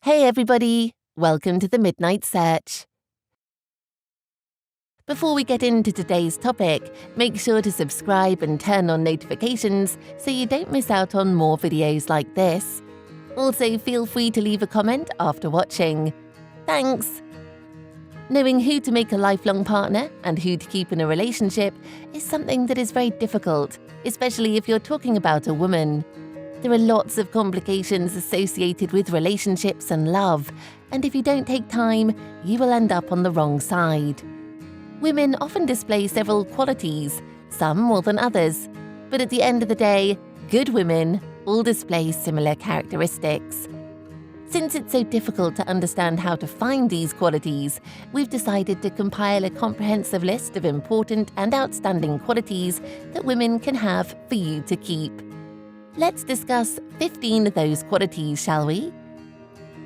Hey everybody, welcome to the Midnight Search. Before we get into today's topic, make sure to subscribe and turn on notifications so you don't miss out on more videos like this. Also, feel free to leave a comment after watching. Thanks! Knowing who to make a lifelong partner and who to keep in a relationship is something that is very difficult, especially if you're talking about a woman. There are lots of complications associated with relationships and love, and if you don't take time, you will end up on the wrong side. Women often display several qualities, some more than others, but at the end of the day, good women all display similar characteristics. Since it's so difficult to understand how to find these qualities, we've decided to compile a comprehensive list of important and outstanding qualities that women can have for you to keep. Let's discuss 15 of those qualities, shall we?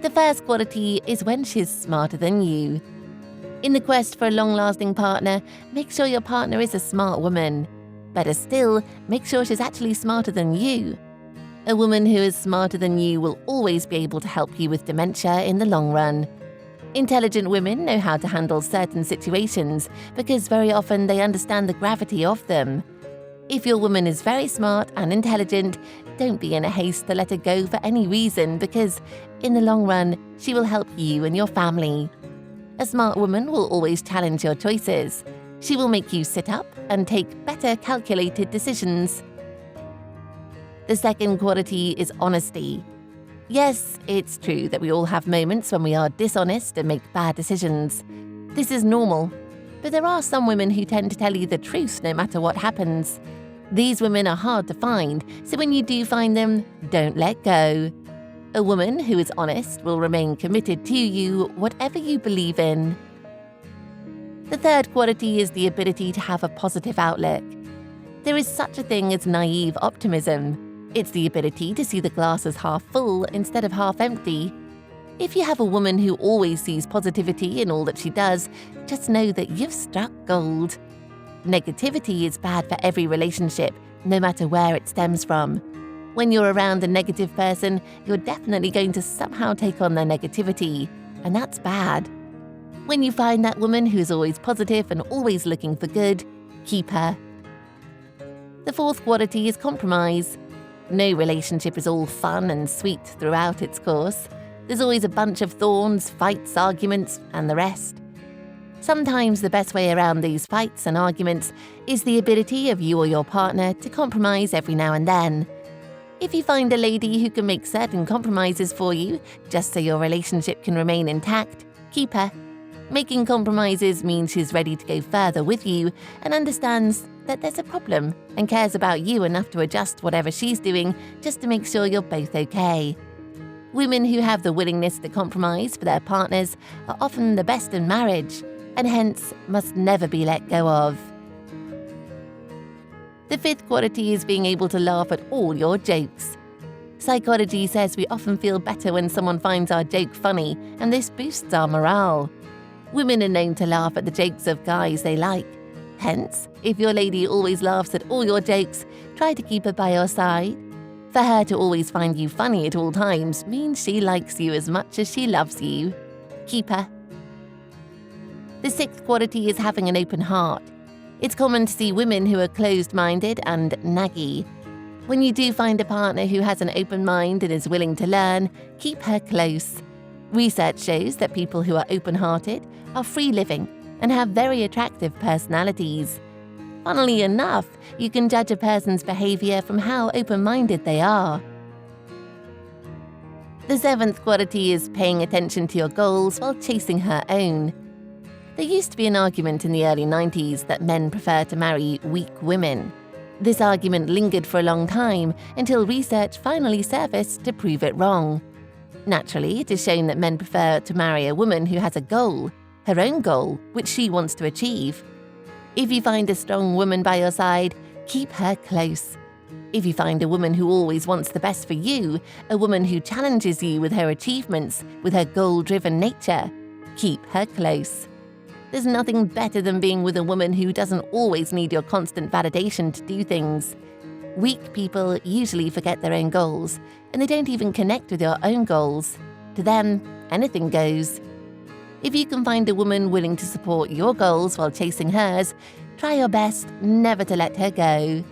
The first quality is when she's smarter than you. In the quest for a long-lasting partner, make sure your partner is a smart woman. Better still, make sure she's actually smarter than you. A woman who is smarter than you will always be able to help you with dementia in the long run. Intelligent women know how to handle certain situations because very often they understand the gravity of them. If your woman is very smart and intelligent, don't be in a haste to let her go for any reason because, in the long run, she will help you and your family. A smart woman will always challenge your choices. She will make you sit up and take better calculated decisions. The second quality is honesty. Yes, it's true that we all have moments when we are dishonest and make bad decisions. This is normal. But there are some women who tend to tell you the truth no matter what happens. These women are hard to find, so when you do find them, don't let go. A woman who is honest will remain committed to you, whatever you believe in. The third quality is the ability to have a positive outlook. There is such a thing as naive optimism. It's the ability to see the glass as half full instead of half empty. If you have a woman who always sees positivity in all that she does, just know that you've struck gold. Negativity is bad for every relationship, no matter where it stems from. When you're around a negative person, you're definitely going to somehow take on their negativity, and that's bad. When you find that woman who's always positive and always looking for good, keep her. The fourth quality is compromise. No relationship is all fun and sweet throughout its course. There's always a bunch of thorns, fights, arguments, and the rest. Sometimes the best way around these fights and arguments is the ability of you or your partner to compromise every now and then. If you find a lady who can make certain compromises for you, just so your relationship can remain intact, keep her. Making compromises means she's ready to go further with you and understands that there's a problem and cares about you enough to adjust whatever she's doing just to make sure you're both okay. Women who have the willingness to compromise for their partners are often the best in marriage, and hence must never be let go of. The fifth quality is being able to laugh at all your jokes. Psychology says we often feel better when someone finds our joke funny, and this boosts our morale. Women are known to laugh at the jokes of guys they like. Hence, if your lady always laughs at all your jokes, try to keep her by your side. For her to always find you funny at all times means she likes you as much as she loves you. Keep her. The sixth quality is having an open heart. It's common to see women who are closed-minded and naggy. When you do find a partner who has an open mind and is willing to learn, keep her close. Research shows that people who are open-hearted are free-living and have very attractive personalities. Funnily enough, you can judge a person's behavior from how open-minded they are. The seventh quality is paying attention to your goals while chasing her own. There used to be an argument in the early 90s that men prefer to marry weak women. This argument lingered for a long time until research finally surfaced to prove it wrong. Naturally, it is shown that men prefer to marry a woman who has a goal, her own goal, which she wants to achieve. If you find a strong woman by your side, keep her close. If you find a woman who always wants the best for you, a woman who challenges you with her achievements, with her goal-driven nature, keep her close. There's nothing better than being with a woman who doesn't always need your constant validation to do things. Weak people usually forget their own goals, and they don't even connect with your own goals. To them, anything goes. If you can find a woman willing to support your goals while chasing hers, try your best never to let her go.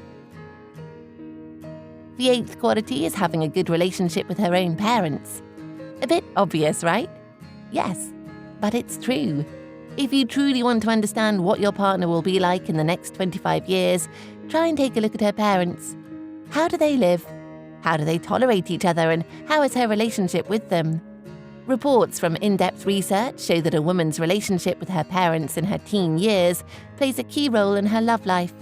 The 8th quality is having a good relationship with her own parents. A bit obvious, right? Yes, but it's true. If you truly want to understand what your partner will be like in the next 25 years, try and take a look at her parents. How do they live? How do they tolerate each other, and how is her relationship with them? Reports from in-depth research show that a woman's relationship with her parents in her teen years plays a key role in her love life.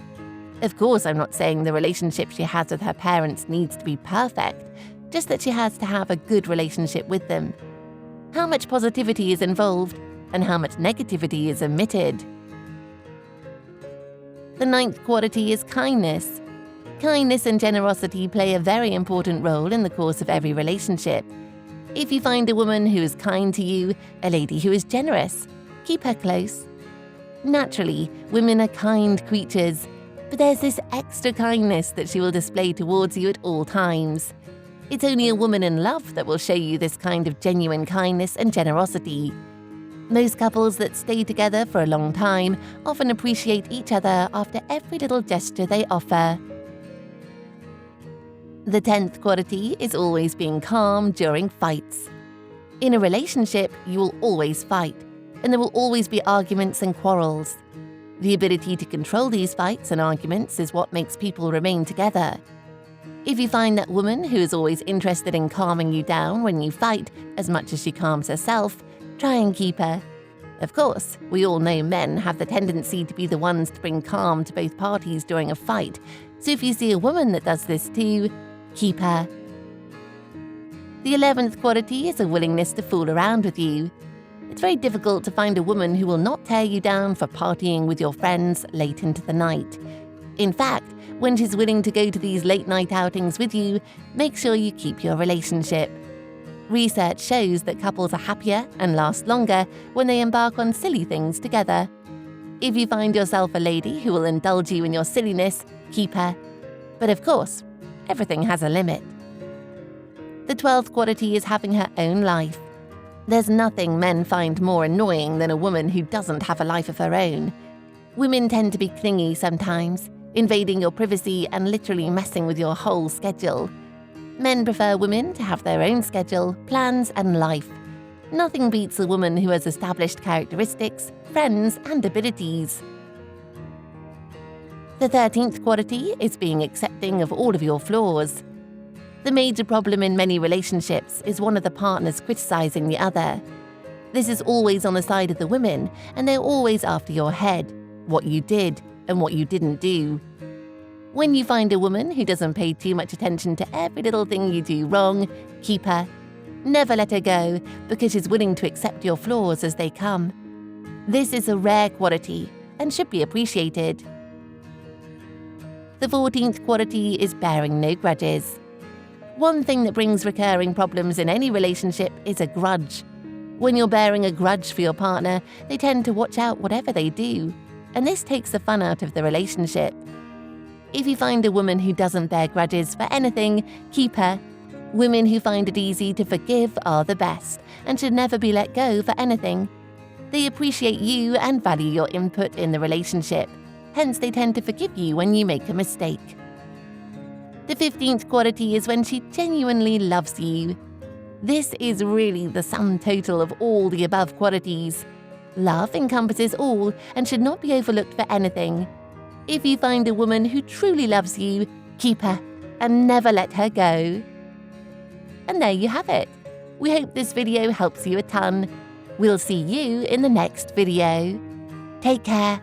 Of course, I'm not saying the relationship she has with her parents needs to be perfect, just that she has to have a good relationship with them. How much positivity is involved, and how much negativity is omitted. The 9th quality is kindness. Kindness and generosity play a very important role in the course of every relationship. If you find a woman who is kind to you, a lady who is generous, keep her close. Naturally, women are kind creatures, but there's this extra kindness that she will display towards you at all times. It's only a woman in love that will show you this kind of genuine kindness and generosity. Most couples that stay together for a long time often appreciate each other after every little gesture they offer. The 10th quality is always being calm during fights. In a relationship, you will always fight, and there will always be arguments and quarrels. The ability to control these fights and arguments is what makes people remain together. If you find that woman who is always interested in calming you down when you fight as much as she calms herself, try and keep her. Of course, we all know men have the tendency to be the ones to bring calm to both parties during a fight, so if you see a woman that does this too, keep her. The 11th quality is a willingness to fool around with you. It's very difficult to find a woman who will not tear you down for partying with your friends late into the night. In fact, when she's willing to go to these late-night outings with you, make sure you keep your relationship. Research shows that couples are happier and last longer when they embark on silly things together. If you find yourself a lady who will indulge you in your silliness, keep her. But of course, everything has a limit. The 12th quality is having her own life. There's nothing men find more annoying than a woman who doesn't have a life of her own. Women tend to be clingy sometimes, invading your privacy and literally messing with your whole schedule. Men prefer women to have their own schedule, plans, and life. Nothing beats a woman who has established characteristics, friends, and abilities. The 13th quality is being accepting of all of your flaws. The major problem in many relationships is one of the partners criticizing the other. This is always on the side of the women, and they're always after your head, what you did, and what you didn't do. When you find a woman who doesn't pay too much attention to every little thing you do wrong, keep her. Never let her go, because she's willing to accept your flaws as they come. This is a rare quality and should be appreciated. The 14th quality is bearing no grudges. One thing that brings recurring problems in any relationship is a grudge. When you're bearing a grudge for your partner, they tend to watch out whatever they do, and this takes the fun out of the relationship. If you find a woman who doesn't bear grudges for anything, keep her. Women who find it easy to forgive are the best and should never be let go for anything. They appreciate you and value your input in the relationship, hence they tend to forgive you when you make a mistake. The 15th quality is when she genuinely loves you. This is really the sum total of all the above qualities. Love encompasses all and should not be overlooked for anything. If you find a woman who truly loves you, keep her and never let her go. And there you have it. We hope this video helps you a ton. We'll see you in the next video. Take care.